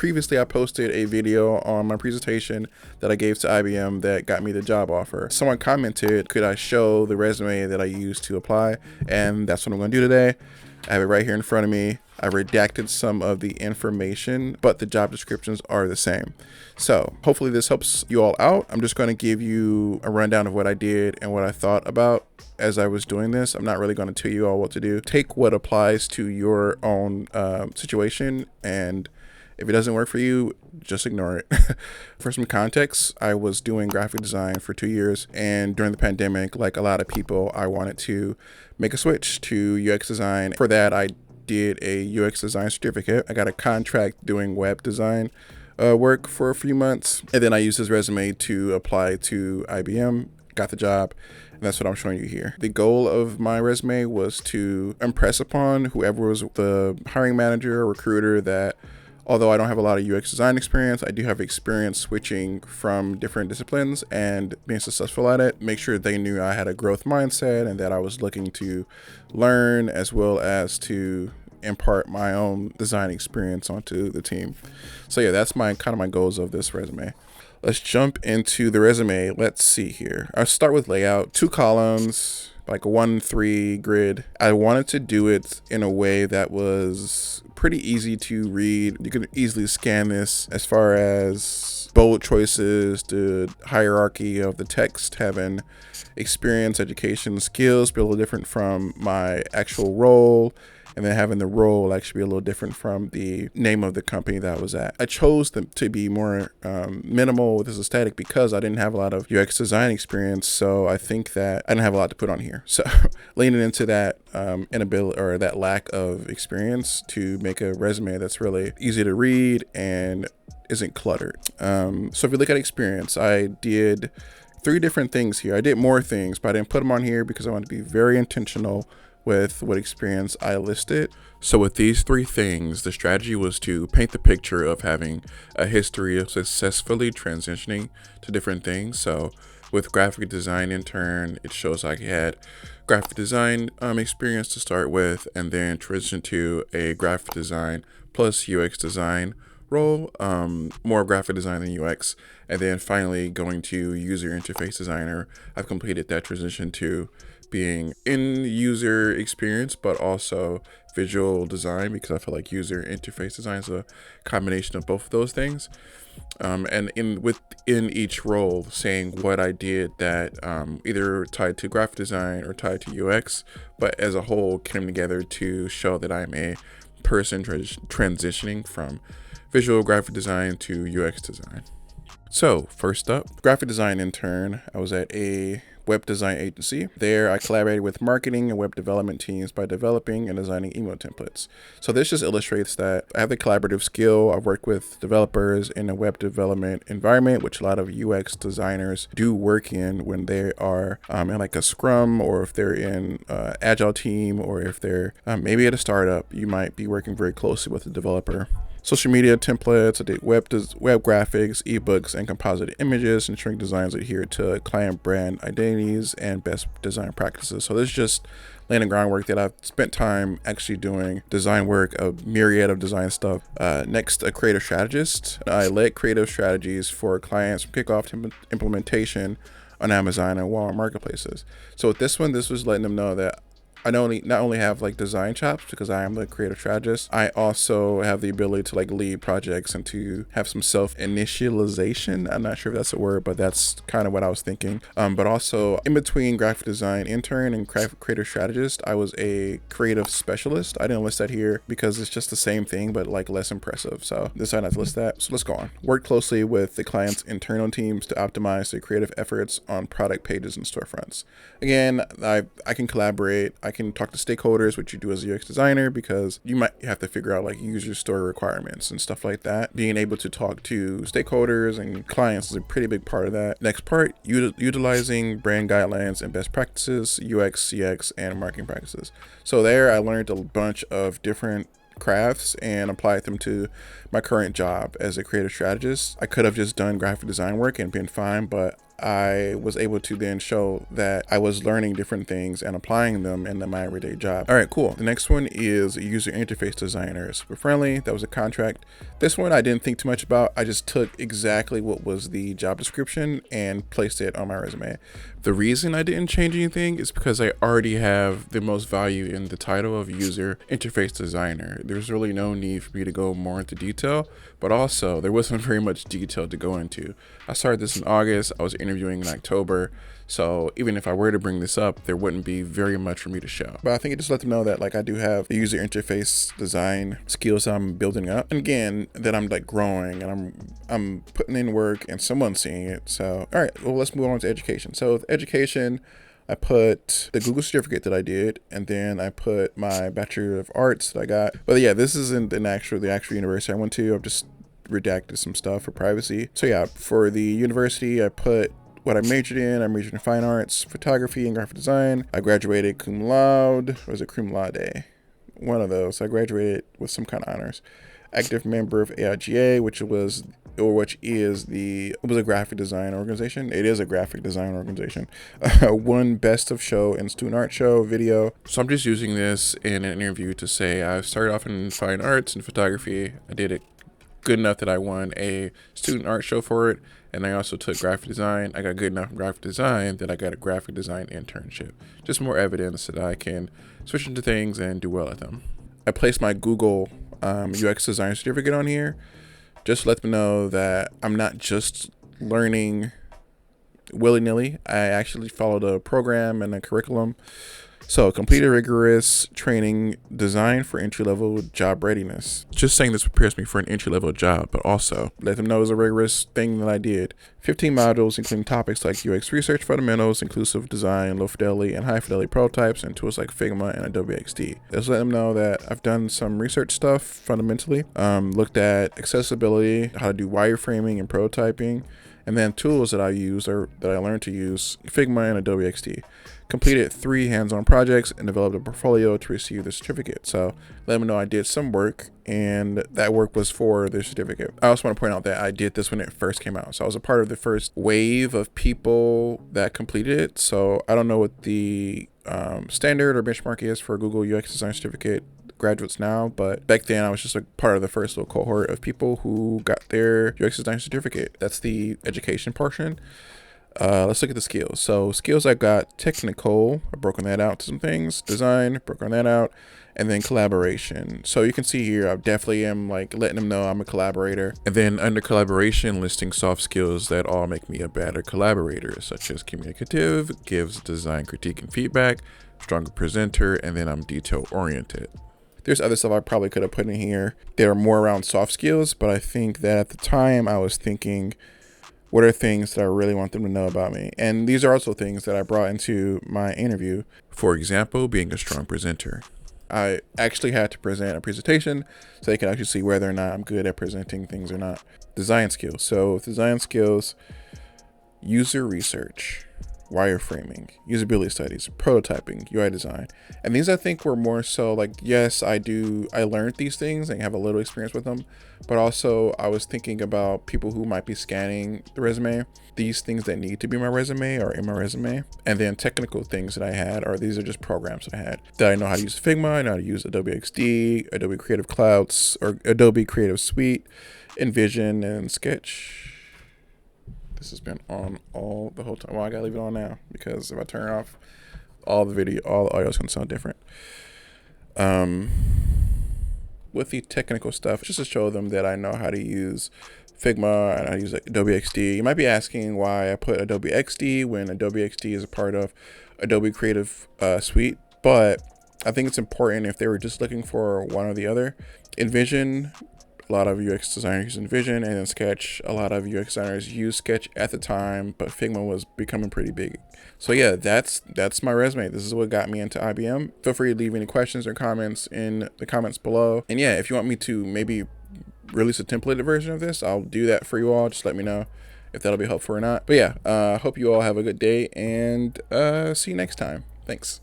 Previously, I posted a video on my presentation that I gave to IBM that got me the job offer. Someone commented, could I show the resume that I used to apply? And that's what I'm going to do today. I have it right here in front of me. I redacted some of the information, but the job descriptions are the same. So hopefully this helps you all out. I'm just going to give you a rundown of what I did and what I thought about as I was doing this. I'm not really going to tell you all what to do. Take what applies to your own situation, and if it doesn't work for you, just ignore it. For some context, I was doing graphic design for 2 years, and during the pandemic, like a lot of people, I wanted to make a switch to UX design. For that, I did a UX design certificate. I got a contract doing web design work for a few months, and then I used this resume to apply to IBM, got the job, and that's what I'm showing you here. The goal of my resume was to impress upon whoever was the hiring manager or recruiter that although I don't have a lot of UX design experience, I do have experience switching from different disciplines and being successful at it. Make sure they knew I had a growth mindset and that I was looking to learn as well as to impart my own design experience onto the team. So yeah, that's my goals of this resume. Let's jump into the resume. Let's see here. I'll start with layout, 2 columns, like a 1-3 grid. I wanted to do it in a way that was pretty easy to read. You could easily scan this as far as bold choices, the hierarchy of the text, having experience, education, skills be a little different from my actual role, and then having the role actually be a little different from the name of the company that I was at. I chose them to be more minimal with this aesthetic because I didn't have a lot of UX design experience, so I think that I didn't have a lot to put on here. So leaning into that inability or that lack of experience to make a resume that's really easy to read and isn't cluttered. So if you look at experience, I did 3 different things here. I did more things, but I didn't put them on here because I wanted to be very intentional with what experience I listed. So with these 3 things, the strategy was to paint the picture of having a history of successfully transitioning to different things. So with graphic design intern, it shows I had graphic design experience to start with, and then transition to a graphic design plus UX design role, more graphic design than UX, and then finally going to user interface designer. I've completed that transition to being in user experience, but also visual design, because I feel like user interface design is a combination of both of those things. And within each role, saying what I did that either tied to graphic design or tied to UX, but as a whole came together to show that I'm a person transitioning from visual graphic design to UX design. So first up, graphic design intern. I was at a web design agency. There, I collaborated with marketing and web development teams by developing and designing email templates. So this just illustrates that I have the collaborative skill. I've worked with developers in a web development environment, which a lot of UX designers do work in when they are in like a Scrum, or if they're in an Agile team, or if they're maybe at a startup, you might be working very closely with the developer. Social media templates, I did web graphics, ebooks, and composite images, ensuring designs adhere to client brand identities and best design practices. So this is just laying the groundwork that I've spent time actually doing design work, a myriad of design stuff. Next, a creative strategist. I led creative strategies for clients from kickoff to implementation on Amazon and Walmart marketplaces. So with this one, this was letting them know that I not only have like design chops because I am the creative strategist, I also have the ability to like lead projects and to have some self-initialization. I'm not sure if that's a word, but that's kind of what I was thinking. But also in between graphic design intern and creative strategist, I was a creative specialist. I didn't list that here because it's just the same thing, but like less impressive. So decided not to list that. So let's go on. Work closely with the client's internal teams to optimize their creative efforts on product pages and storefronts. Again, I can collaborate. I can talk to stakeholders, which you do as a UX designer, because you might have to figure out like user story requirements and stuff like that. Being able to talk to stakeholders and clients is a pretty big part of that. Next part, utilizing brand guidelines and best practices, UX, CX, and marketing practices. So there I learned a bunch of different crafts and applied them to my current job as a creative strategist. I could have just done graphic design work and been fine, but I was able to then show that I was learning different things and applying them in my everyday job. All right, cool. The next one is user interface designer. Super friendly. That was a contract. This one I didn't think too much about. I just took exactly what was the job description and placed it on my resume. The reason I didn't change anything is because I already have the most value in the title of user interface designer. There's really no need for me to go more into detail, but also there wasn't very much detail to go into. I started this in August. I was interviewing in October. So even if I were to bring this up, there wouldn't be very much for me to show. But I think it just let them know that like I do have the user interface design skills I'm building up. And again, that I'm like growing and I'm putting in work and someone's seeing it. So, all right, well, let's move on to education. So with education, I put the Google certificate that I did, and then I put my Bachelor of Arts that I got. But yeah, this isn't the actual university I went to. I've just redacted some stuff for privacy. So yeah, for the university, I put what I majored in. I majored in fine arts, photography, and graphic design. I graduated cum laude. Or was it cum laude? One of those. I graduated with some kind of honors. Active member of AIGA, which is a graphic design organization. It is a graphic design organization. Won best of show and student art show video. So I'm just using this in an interview to say I started off in fine arts and photography. I did it good enough that I won a student art show for it, and I also took graphic design. I got good enough in graphic design that I got a graphic design internship. Just more evidence that I can switch into things and do well at them. I placed my Google UX design certificate on here. Just let them know that I'm not just learning willy-nilly. I actually followed a program and a curriculum. So completed rigorous training designed for entry-level job readiness. Just saying this prepares me for an entry-level job, but also let them know it was a rigorous thing that I did. 15 modules, including topics like UX research fundamentals, inclusive design, low fidelity and high fidelity prototypes, and tools like Figma and Adobe XD. Just let them know that I've done some research stuff fundamentally, looked at accessibility, how to do wireframing and prototyping, and then tools that I use or that I learned to use, Figma and Adobe XD. Completed 3 hands-on projects and developed a portfolio to receive the certificate. So let them know I did some work, and that work was for the certificate. I also want to point out that I did this when it first came out. So I was a part of the first wave of people that completed it. So I don't know what the standard or benchmark is for Google UX design certificate graduates now, but back then I was just a part of the first little cohort of people who got their UX design certificate. That's the education portion. Let's look at the skills. So skills, I got technical, I've broken that out to some things, design, broken that out, and then collaboration. So you can see here, I definitely am like letting them know I'm a collaborator. And then under collaboration, listing soft skills that all make me a better collaborator, such as communicative, gives design critique and feedback, stronger presenter, and then I'm detail oriented. There's other stuff I probably could have put in here. They're more around soft skills, but I think that at the time I was thinking, what are things that I really want them to know about me? And these are also things that I brought into my interview. For example, being a strong presenter. I actually had to present a presentation so they could actually see whether or not I'm good at presenting things or not. Design skills. So with design skills, user research, wireframing, usability studies, prototyping, UI design. And these I think were more so like, yes, I learned these things and have a little experience with them, but also I was thinking about people who might be scanning the resume. These things that need to be in my resume are in my resume. And then technical things that I had, or these are just programs that I had. That I know how to use Figma, I know how to use Adobe XD, Adobe Creative Clouds, or Adobe Creative Suite, InVision, and Sketch. This has been on all the whole time. Well, I gotta leave it on now because if I turn it off, all the audio is gonna sound different. With the technical stuff, just to show them that I know how to use Figma and I use Adobe XD. You might be asking why I put Adobe XD when Adobe XD is a part of Adobe Creative Suite, but I think it's important if they were just looking for one or the other. InVision, a lot of UX designers use InVision, and then Sketch, a lot of UX designers use Sketch at the time, but Figma was becoming pretty big. So yeah, that's my resume. This is what got me into IBM. Feel free to leave any questions or comments in the comments below. And yeah, if you want me to maybe release a templated version of this, I'll do that for you all. Just let me know if that'll be helpful or not. But yeah, hope you all have a good day, and see you next time. Thanks.